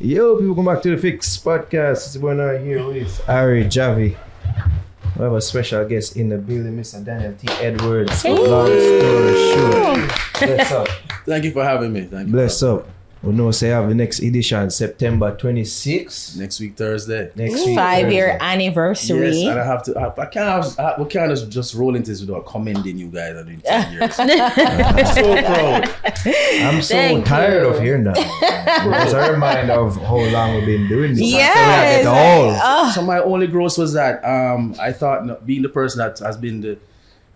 Yo, people, come back to the Fix podcast. It's going on here with Ari Javi. We have a special guest in the building, Mr. Daniel T. Edwards. Hey. Long story short. Bless up. Thank you for having me. Thank you. Bless up. We know say have the next edition September 26th. Next week, Thursday. Next week. 5-year anniversary. Yes, and I have to. We can't just roll into this without commending you guys on doing 10 years. I'm so proud. I'm so tired of hearing that. Because I remind of how long we've been doing this. Yes. So my only growth was that I thought being the person that has been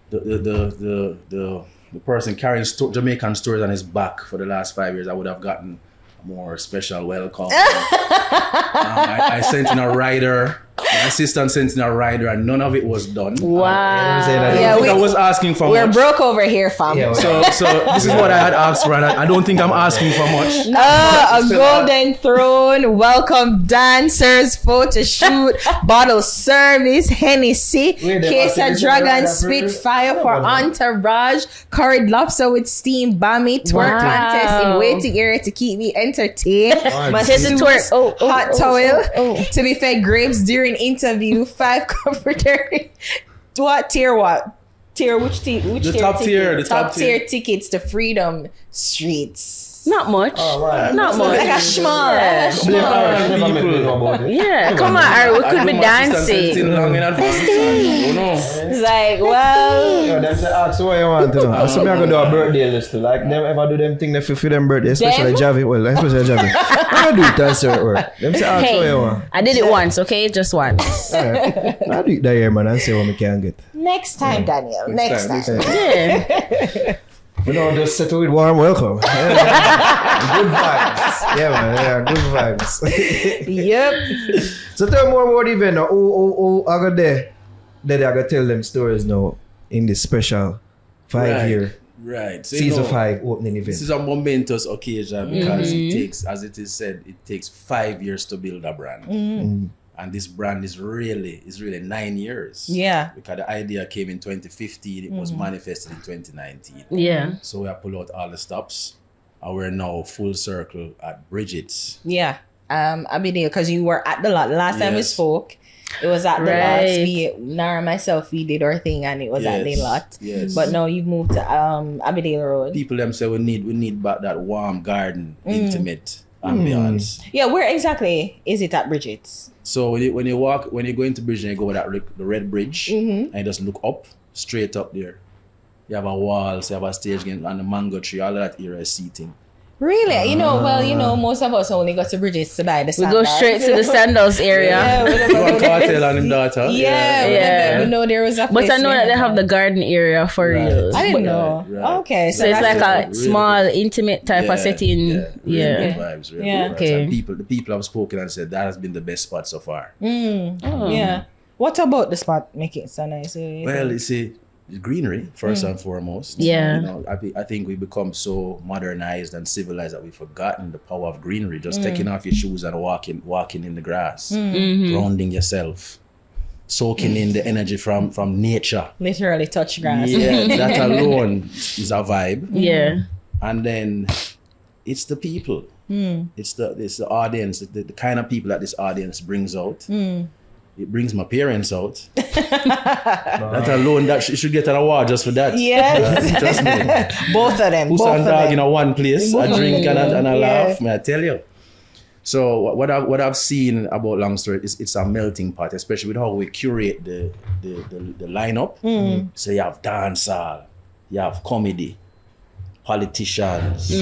the person carrying Jamaican stories on his back for the last 5 years, I would have gotten a more special welcome. I sent in a rider. My assistant sent in a rider, and none of it was done. Wow. I was asking for We're much. broke over here, fam. Yeah, So this is what I had asked for, and I don't think I'm asking for much. A golden throne, welcome dancers, photo shoot, bottle service, Hennessy, case of dragon, spitfire for entourage, curried lobster with steamed bami, twerk contest in waiting area to keep me entertained. My suits, hot towel, to be fed grapes during interview, 5 comforters. What tier? Which tier? The top tier. Top tier tickets to Freedom Streets. Not much. Oh, right. Not much. Like a small. Yeah, come on, Ari. We could be dancing. It's like, well. Yeah, them say ask what you want to know. So me I go do a birthday list too. Like them ever do them thing that for them birthday, especially Javi. Well, especially Javi. I do it that's at work. Them say ask what you want. I did it once, okay? Just once. Alright. I do it that year, man, and see what we can get. Next time, Daniel. Next time. Yeah. We don't just settle with warm welcome. Yeah. Good vibes. Yeah, man. Yeah, good vibes. Yep. So tell me more about the event now. I got there. Then I got tell them stories now in this special 5-year Right. So, season 5 opening event. This is a momentous occasion because it takes, as it is said, it takes 5 years to build a brand. And this brand is really 9 years. Yeah. Because the idea came in 2015, it was manifested in 2019. Yeah. So we have pulled out all the stops, and we're now full circle at Bridget's. Yeah. I've been there because you were at the lot. Last time we Yes. spoke, it was at the Right. lot. Nara and myself, we did our thing and it was at the lot. Yes. But now you've moved to Aberdeen Road. People them say we need back that warm garden, intimate ambience. Yeah, where exactly is it at Bridget's? So when you go into Bridge and you go with the red bridge and you just look up, straight up there. You have a wall, so you have a stage and the mango tree, all of that area is seating. Really? Most of us only got to Bridget's to buy the We sandals. go straight to the sandals area. Yeah, we You never want cartel and them daughter? Yeah. We know there was a But place I know that they have the garden area for real. I didn't know. Right. Okay. So it's like a really small, intimate type of setting. Really Yeah. good vibes. Really Yeah. good vibes. Okay. And the people have spoken and said that has been the best spot so far. Yeah. What about the spot make it so nice? Well, you see, the greenery first and foremost. Yeah. You know, I think we become so modernized and civilized that we've forgotten the power of greenery. Just taking off your shoes and walking in the grass, grounding yourself, soaking in the energy from nature. Literally touch grass. Yeah, that alone is a vibe. Yeah. And then it's the people. It's the audience, the kind of people that this audience brings out. It brings my parents out. That alone, that should get an award just for that. Yes. Trust me. Both of them. Puss and dog in a one place, a drink and a laugh, may I tell you. So what I've seen about Long Story is it's a melting pot, especially with how we curate the lineup. So you have dancehall, you have comedy, politicians,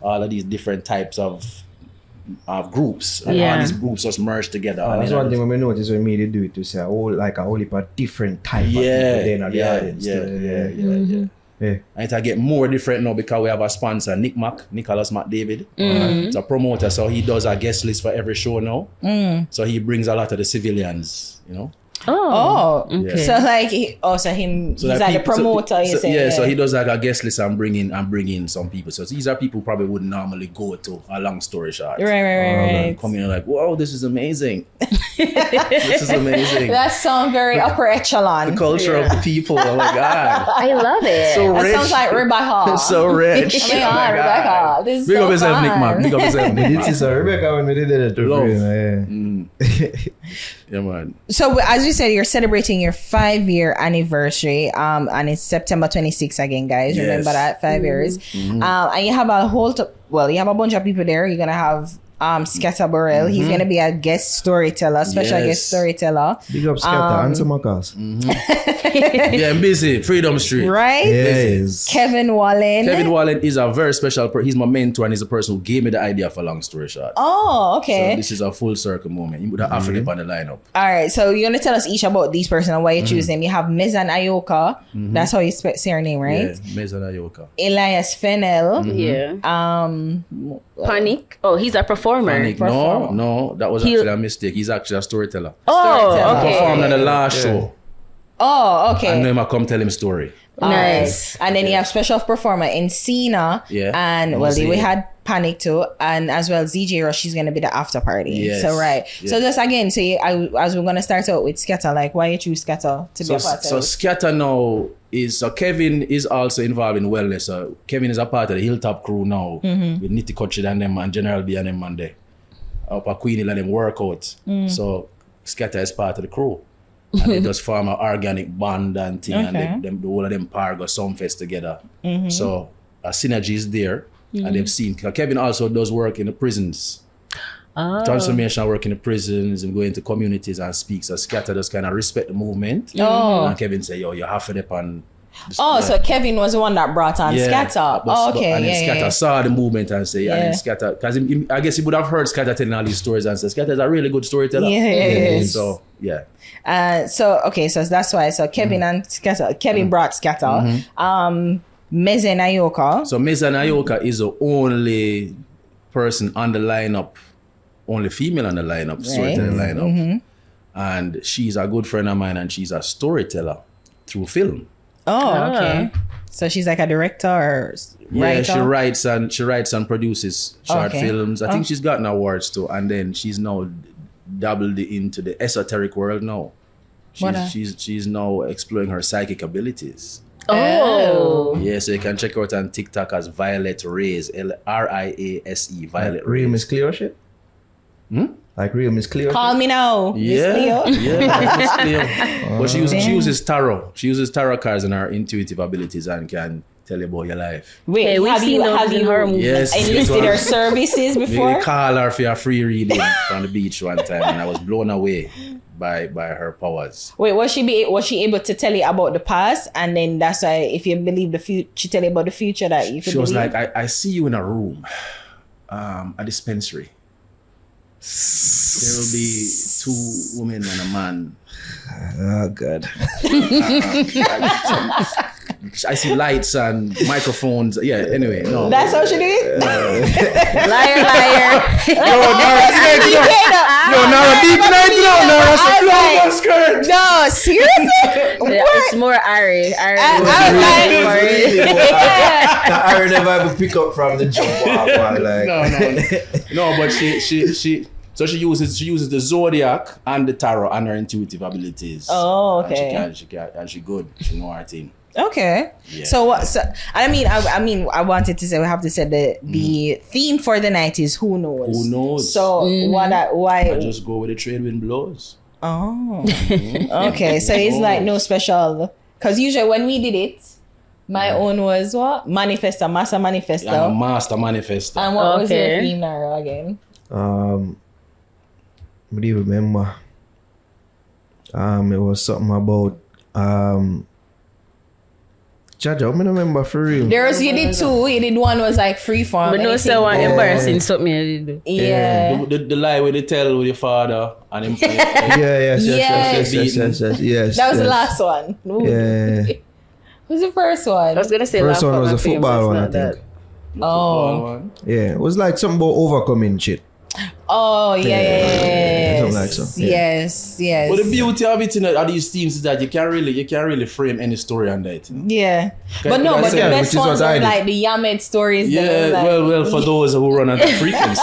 all of these different types of groups. And all these groups just merge together. That's one thing when we notice when media do it to say a whole heap of different type of people then at the audience. Yeah. And it get more different now because we have a sponsor, Nicholas McDavid. It's a promoter, so he does a guest list for every show now. So he brings a lot of the civilians, you know. Oh, Yeah. so like, he's like the promoter. So he does like a guest list and bring in some people. So these are people who probably wouldn't normally go to. A long story short, right. Come in and like, wow, this is amazing. This is amazing. That sounds very upper echelon. The culture of the people. Oh my god, I love it. so That rich. sounds like Rebecca. It's so rich. Oh my God, Rebecca. This is Big so up yourself, fun. Nick Mark. Big up yourself, Nick This Mark. is Rebecca when we did it. Yeah, man. So as you said, you're celebrating your 5-year anniversary, and it's September 26th again, guys. Yes. Remember that 5 years, and you have you have a bunch of people there. You're gonna have Skatta Burrell. He's gonna be a guest storyteller, special Yes. guest storyteller, Big up Skatta. Answer my calls. Yeah, I'm busy. Freedom Street. right? Yes. Kevin Wallen. Kevin Wallen is a very special person. He's my mentor and he's the person who gave me the idea for Long Story Short. Oh, So okay. this is a full circle moment. You would have offered it on the lineup. All right. So you're gonna tell us each about these person and why you choose them. You have Mezan Ayoka. That's how you say her name, right? Yeah, Mezan Ayoka. Elias Fennell. Yeah. Panic. Oh, he's a performer. Panic. No, that was actually a mistake. He's actually a storyteller. Storyteller. He performed on the Okay. last show. Oh, okay. And then I come tell him story. Nice. And then you have special performer in Cena. Yeah. And we Zee. had Panic too. And as well, ZJ Rush, she's going to be the after party. Yes. So, right. Yes. So, just again, as we're going to start out with Skatta, like, why you choose Skatta to be a part So of it? Skatta now Kevin is also involved in wellness. So Kevin is a part of the Hilltop crew now with Nitty Kutchid and them and General B and them and they up at Queenie and them work out. So Skatta is part of the crew. And they just form an organic bond and thing and the whole of them par go some fest together. So a synergy is there and they've seen Kevin also does work in the prisons. Transformation work in the prisons and go into communities and speak. So Skatta just kind of respect the movement. And Kevin say, yo, you have to depend. So Kevin was the one that brought on Skatta. Okay. And then Skatta saw the movement and say, and then Yeah. Skatta, because I guess he would have heard Skatta telling all these stories and said, Skatta is a really good storyteller. Yes. So, yeah. So that's why. So Kevin and Skatta. Kevin brought Skatta. Mezen Ayoka. So Mezan Ayoka is the only person on the lineup, only female on the lineup, storytelling lineup. And she's a good friend of mine and she's a storyteller through film. Oh, okay. So she's like a director or writer? Yeah, she writes and produces short films. I think she's gotten awards too. And then she's now dabbled into the esoteric world now. She's now exploring her psychic abilities. Oh. Yeah, so you can check her out on TikTok as Violet Rays, Riase, Violet Real Rays. Miss Cleo shit? Like real Miss Cleo? Call me now, Miss Leo. Yeah, Miss Cleo. But she uses tarot. She uses tarot cards and her intuitive abilities and can tell you about your life. Wait, Hey, we've have seen you those in horror movies. Yes. enlisted her services We before? call her for a free reading from the beach one time and I was blown away by her powers. Wait, was she able to tell you about the past, and then that's why if you believe the future, she tell you about the future that you could She was believe? like, I see you in a room, a dispensary. There will be 2 women and a man. Oh, God. I see lights and microphones. Yeah, anyway, no. That's how she did. Liar, liar. No, seriously? It's more Ari. Ari. I would never ever pick up from the jump off. Like. No, but she so she uses the zodiac and the tarot and her intuitive abilities. Oh, okay. And she good. She know her thing. Okay. Yeah. So what? So I mean, I wanted to say we have to say the theme for the night is who knows. Who knows? So why? I just go where the trade wind blows. Oh. Okay. So it's like no special. Because usually when we did it, my own was what? Manifesto, Master Manifesto. I'm a master manifestor. And what was your theme now again? What do you remember? It was something about Jaja, I don't remember for real. You did 2. You did one was like freeform. But no, so embarrassing something I did do. Yeah. The lie where they tell with your father and him. Yes. That was the last one. Ooh. Yeah. What was the first one? I was gonna say First laugh one for was my the football famous, one, I not think. that. Oh. Yeah, it was like something about overcoming shit. Oh, yeah. Something like so. Yeah. Yes. But the beauty of it of these teams is that you can't really frame any story under it. Yeah. Okay, But no, but the yeah, best ones are like the Yamed stories. Yeah, like, well, for those who run at that frequency,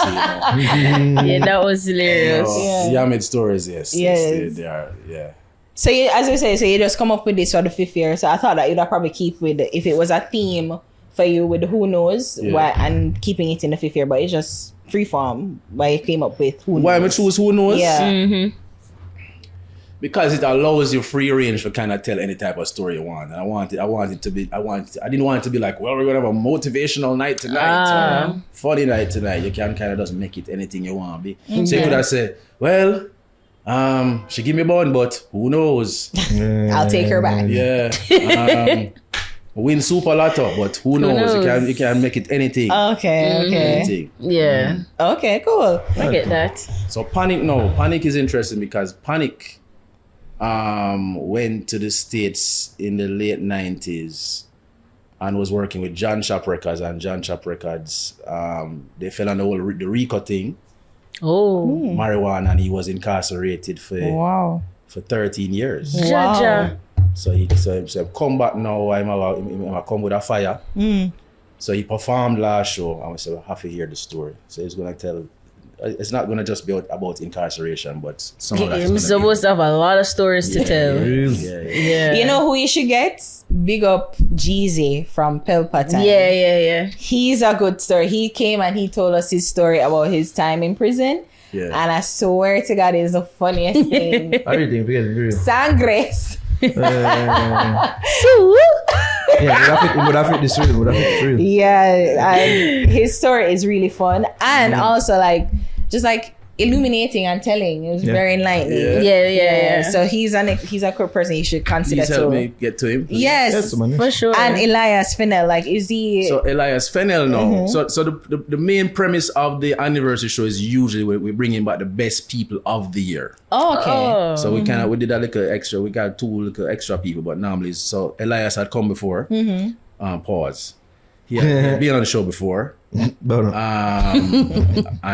Yeah, that was hilarious. Yamed stories, yes. They are, yeah. So as we say, so you just come up with this for the 5th year. So I thought that you'd probably keep with if it was a theme for you with who knows why, and keeping it in the 5th year, but it's just freeform. Why you came up with who knows? Why I choose who knows? Yeah. Mm-hmm. Because it allows you free range to kind of tell any type of story you want. And I didn't want it to be like, well, we're gonna have a motivational night tonight, or funny night tonight. You can kind of just make it anything you want to be. Mm-hmm. So you could have said, well, she give me bun, but who knows? I'll take her back. Yeah. Win super lotto, but who knows? You can make it anything. Okay. Anything. Yeah. Okay, cool. I get that. So Panic is interesting because Panic went to the States in the late 90s and was working with John Shop Records, and John Shop Records, they fell on the RICO thing. Oh. Marijuana, and he was incarcerated for 13 years. Jaja. So he come back now, I'm come with a fire. So he performed last show, and we said, we have to hear the story. So he's going to tell, it's not going to just be about incarceration, but some of that. He's supposed to have a lot of stories to tell. Yeah. You know who you should get? Big up Jeezy from Pelpatan. Yeah. He's a good story. He came and he told us his story about his time in prison. Yeah. And I swear to God, it's the funniest thing. Everything. Sangres. Yeah, would have fit this real. Yeah, and his story is really fun and also just illuminating and telling. It was very enlightening. Yeah. So he's a good person you should consider. Please help me get to him. Yes, For sure. and Elias Fennell, is he? So Elias Fennell now. So the main premise of the anniversary show is usually we bring in back the best people of the year. Oh, okay. So we did a little extra. We got 2 little extra people, but normally so Elias had come before. Pause. He had been on the show before. And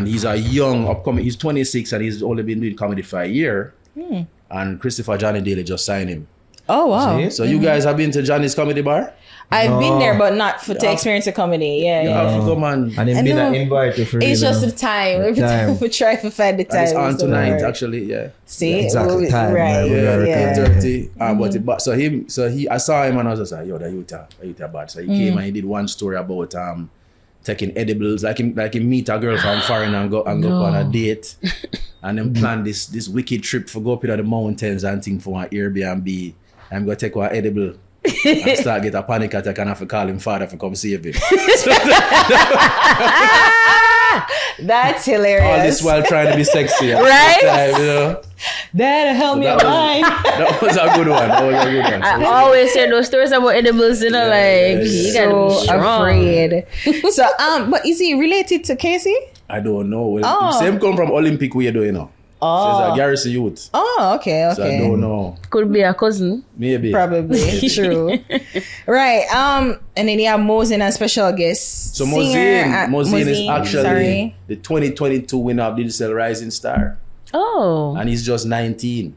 he's a young upcoming. He's 26 and he's only been doing comedy for a year. And Christopher Johnny Daly just signed him. Oh wow! So you guys have been to Johnny's Comedy Bar? I've been there, but not to experience a comedy. Yeah. Come on. And then been invited for it's just the time. Every time we try to find the time. It's on tonight, actually. Yeah. See, exactly time. Right. So I saw him and I was just like, yo, that you bad. So he came and he did one story about taking edibles, like he meet a girl from foreign and go on a date, and then plan this wicked trip for go up into the mountains and think for an Airbnb. I'm gonna take one edible and start get a panic attack and have to call him father to come save him. That's hilarious. All this while trying to be sexy, right? Time, That'll help me alive. That was a good one. I always hear those stories about edibles, you know, you gotta be strong. Afraid. So, but is he related to Casey? I don't know. Same come from Olympic way, you know. So it's a Garrison youth. Oh, okay. So I don't know. Could be a cousin. Maybe. Probably. True. Right. And then you have Mosin as special guest. So Mosin is actually the 2022 winner of Digital Rising Star. Oh. And he's just 19.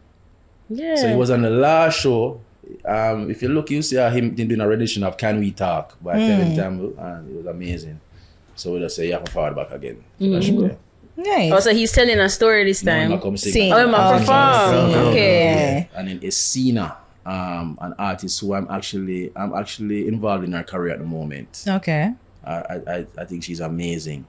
Yeah. So he was on the last show. If you look, you see him doing a rendition of Can We Talk by Kevin Campbell, and it was amazing. So we just say, yeah, forward back again. So that's good. Nice. Oh, so he's telling a story this time. No, come sing. Sing. Oh, my perform. Okay. And then Esina, an artist who I'm actually involved in her career at the moment. Okay. I think she's amazing.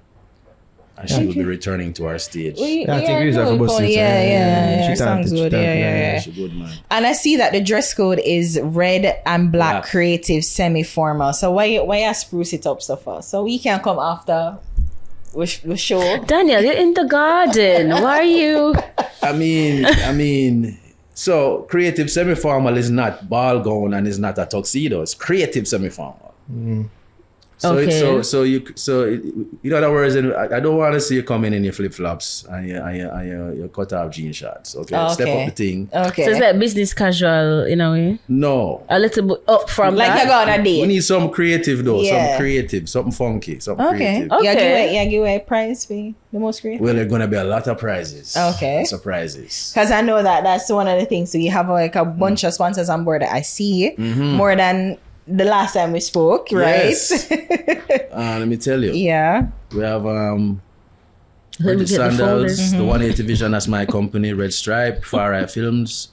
And she will be returning to our stage. I think he's a good Yeah. She sounds good. Yeah. She's good, man. And I see that the dress code is red and black creative semi-formal. So why you spruce it up so far? So we can come after we show. Daniel, you're in the garden. Why are you? I mean, so creative semi-formal is not ball gown and is not a tuxedo. It's creative semi-formal. So Okay. in other words, I don't want to see you coming in your flip flops and your cut off jean shorts. Okay, step up the thing. Okay. So it's like business casual in a way. No, A little bit up from like that. you go on a we date. need some creative though. Yeah. Something creative, something funky, something Okay. creative. Okay. Give away a prize for the most creative. Well, there are gonna be a lot of prizes. Okay. Surprises. Because I know that's one of the things. So you have like a bunch of sponsors on board that I see more than the last time we spoke, right? Yes. Let me tell you. Yeah. We have Let me Bridget get the folder. Sandals, the 180 Vision, that's my company, Red Stripe, Far Right Films,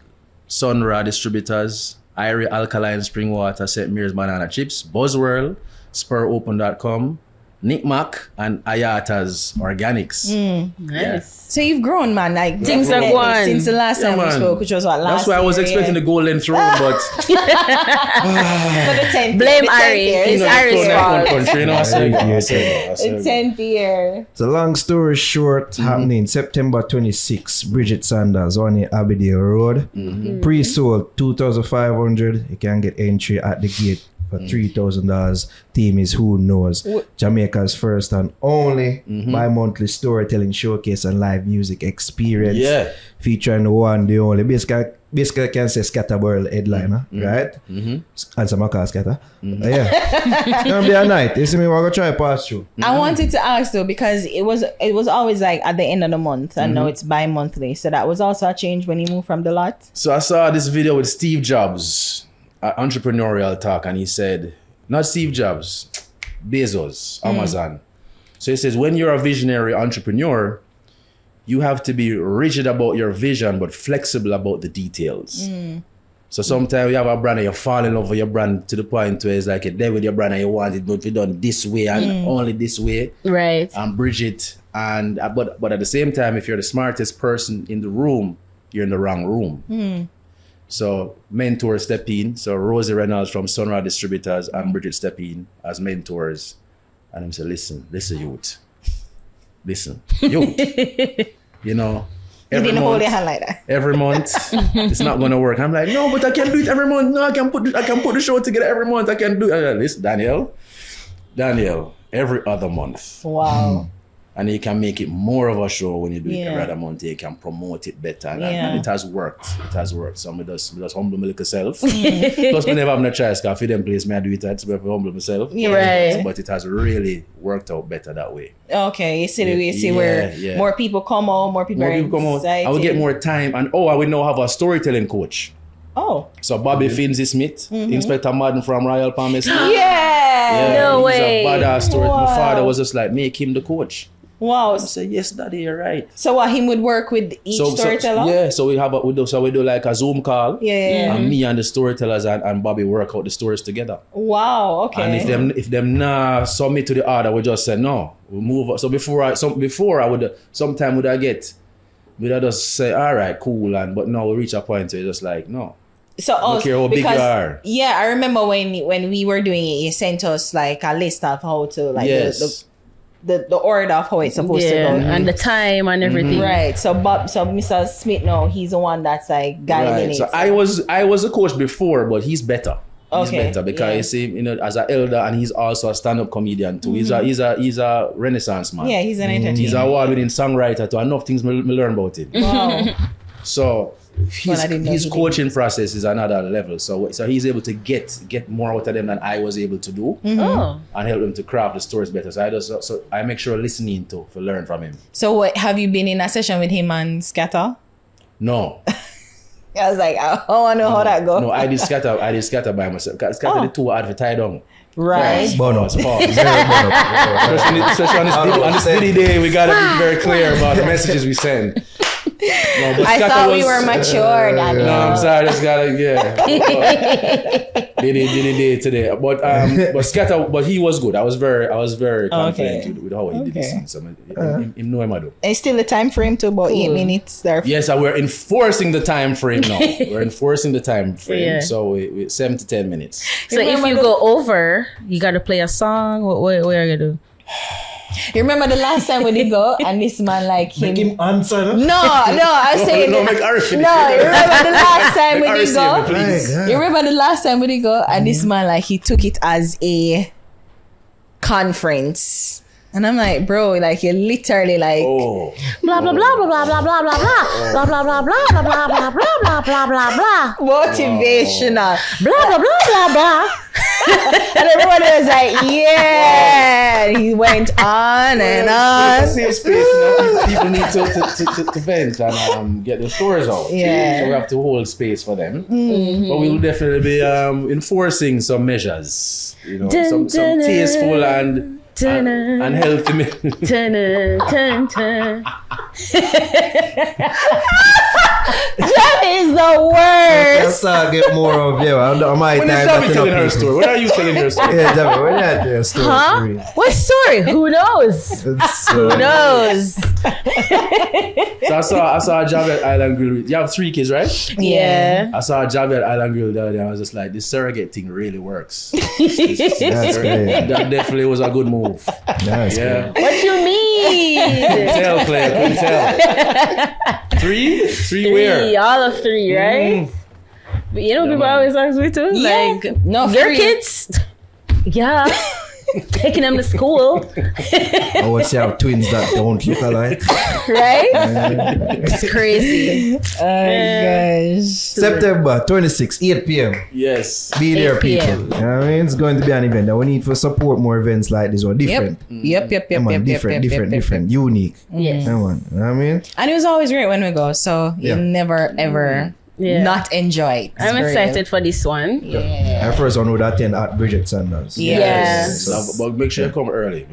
Sonra Distributors, Irie Alkaline Spring Water, St. Mary's Banana Chips, Buzzworld, SpurOpen.com, Nick Mac, and Ayata's Organics. Nice. So you've grown, man. Like Things are definitely going. since the last Yeah, time we man. spoke, which was what last. That's why I was year, expecting the Golden Throne, but For the 10th Blame the 10th Ari. year. It's It's Ari's Throne fault. Icon Country, you know, I said that, I said that, I the said that. 10th year. So long story short, happening September 26, Bridget Sanders, 1 Aberdeen Road. Pre-sold 2,500. You can get entry at the gate for $3,000. Theme is Who Knows. Jamaica's first and only bi-monthly storytelling showcase and live music experience. Yeah. Featuring the one, the only. Basically I can say Skatta Burrell headliner, right? And some call Skatta. Yeah. It's gonna be a night. You see me, we're gonna try pass through. I wanted to ask though, because it was always like at the end of the month, and now it's bi-monthly. So that was also a change when you moved from the lot. So I saw this video with Steve Jobs, entrepreneurial talk, and he said, not Steve Jobs, Bezos, Amazon. So he says, when you're a visionary entrepreneur, you have to be rigid about your vision, but flexible about the details. So sometimes you have a brand and you fall in love with your brand to the point where it's like you're there with your brand and you want it but be done this way and only this way. Right. And bridge it. And but at the same time, if you're the smartest person in the room, you're in the wrong room. So mentors step in. So Rosie Reynolds from Sonra Distributors and Bridget step in as mentors. And I'm saying, listen, youth. Listen, youth. You know, You didn't hold your hand like that. every month it's not gonna work. I'm like, no, but I can do it every month. No, I can put the show together every month. I can do it. Listen, Daniel, every other month. Wow. And you can make it more of a show when you do it Yeah. every other month. You can promote it better. And, Yeah. and it has worked. So I just humble my little self. Plus, I never have no choice because for them place, I do it at to humble myself. Yeah. Right. But it has really worked out better that way. Okay, you see the way you see Yeah, where yeah. more people come out, more people More are people come out. I will excited. get more time. And I will now have a storytelling coach. Oh. So Bobby Finzi Smith, Inspector Madden from Royal Palm Estate. Yeah. No he's way. a badass story. Wow. My father was just like, make him the coach. Wow. I said, yes, daddy, you're right. So what, him would work with each storyteller? yeah, so we do like a Zoom call. Yeah. And me and the storytellers and Bobby work out the stories together. Wow. Okay. And if them nah submit to the order, we just say no. We move on. So before I would sometime would I just say, all right, cool, but now we reach a point where it's just like, no. So Look here how big you are. Yeah, I remember when we were doing it, you sent us like a list of how to like Yes. the order of how it's supposed to Yeah. go. And the time and everything. Right. So Mr. Smith now he's the one that's like guiding Right. it. So I was a coach before, but he's better. He's Okay, better because yeah. you see, as an elder, and he's also a stand-up comedian too. He's a Renaissance man. Yeah, he's an entertainer. He's a award-winning songwriter too. Enough things me learn about him. Wow. So Well, I didn't know his he did. coaching process is another level. So he's able to get more out of them than I was able to do, Oh. and help them to craft the stories better. So I make sure listening to learn from him. So what, have you been in a session with him and Skatta? No. I was like, I want to know how that go. No, I did Skatta by myself. Skatta the two advertised on. Right. Bonus. Especially on this Diddy day, we gotta be very clear about the messages we send. No, but I Skatta thought we were mature, Daniel. No, I'm sorry, just gotta Diddy day today. But Skatta, but he was good. I was very confident with how he did this. So him know him I do. It's still the time frame to about 8 minutes there. Yes, we're enforcing the time frame now. We're enforcing the time frame. Yeah. So we 7 to 10 minutes. So if you go over, you got to play a song. What are you going to do? You remember the last time we did go and this man like him? Make him answer. No? No, I say No, make Ari finish. no. You remember the last time we Ari did say go? me, please. You remember the last time we did go and this man like he took it as a conference. And I'm like, bro, like you're literally like Blah blah blah blah blah blah blah blah blah blah blah blah blah blah blah blah blah blah blah blah motivational. blah blah blah blah blah. And everyone was like, yeah. He went on and on. It's a safe space. You know? People need to vent and get their stories out. Yeah. So we have to hold space for them. But we will definitely be enforcing some measures. You know, some tasteful and healthy. That is the worst. Let's get more of you. I might When is David telling her story? When are you telling your story? Yeah, David, when are you telling your story? Huh? What story? Who knows? Who knows? So I saw a job at Island Grill. You have 3 kids, right? Yeah. I saw a job at Island Grill the other day. I was just like, this surrogate thing really works. That's great. That definitely was a good move. That's Yeah. great. What you mean? Tell, player, couldn't tell. 3? 3 where? 3, all of 3, right? But you know, people man. always ask me too. Yeah. Like, No, your 3. kids? Yeah. Taking them to school, I always say I have twins that don't look alike. right? It's crazy. Oh gosh. September 26, 8 p.m. Yes. Be there, 8 people. p.m. You know what I mean? It's going to be an event and we need to support more events like this one. Different. Yep. Come on, different, unique. Yes. Come on. You know what I mean? And it was always great when we go. So Yeah. you never ever Yeah. not enjoy it. I'm For real. excited for this one. Yeah. Our first one would attend at Bridget Sanders. Yeah. But make sure you come early.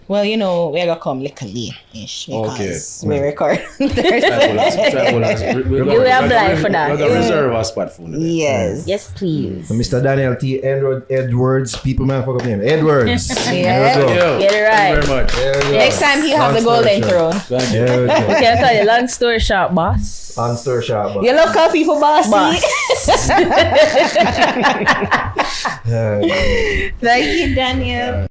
Well, you know, we're gonna come little late-ish because Okay. we record on Thursday. We will apply for that. We're going to reserve a spot for you. Yes. Yes, please. So Mr. Daniel T. Edwards, people man fuck up name. Edwards. Yeah. There we go. Get it right. Thank you very much. There we go. Next time he'll have the Long story golden short. throne. Thank you. There we go. Okay, I'll tell you, long story short, boss. On store shop. You local people, bossy. Boss. Yeah. Thank you, Daniel.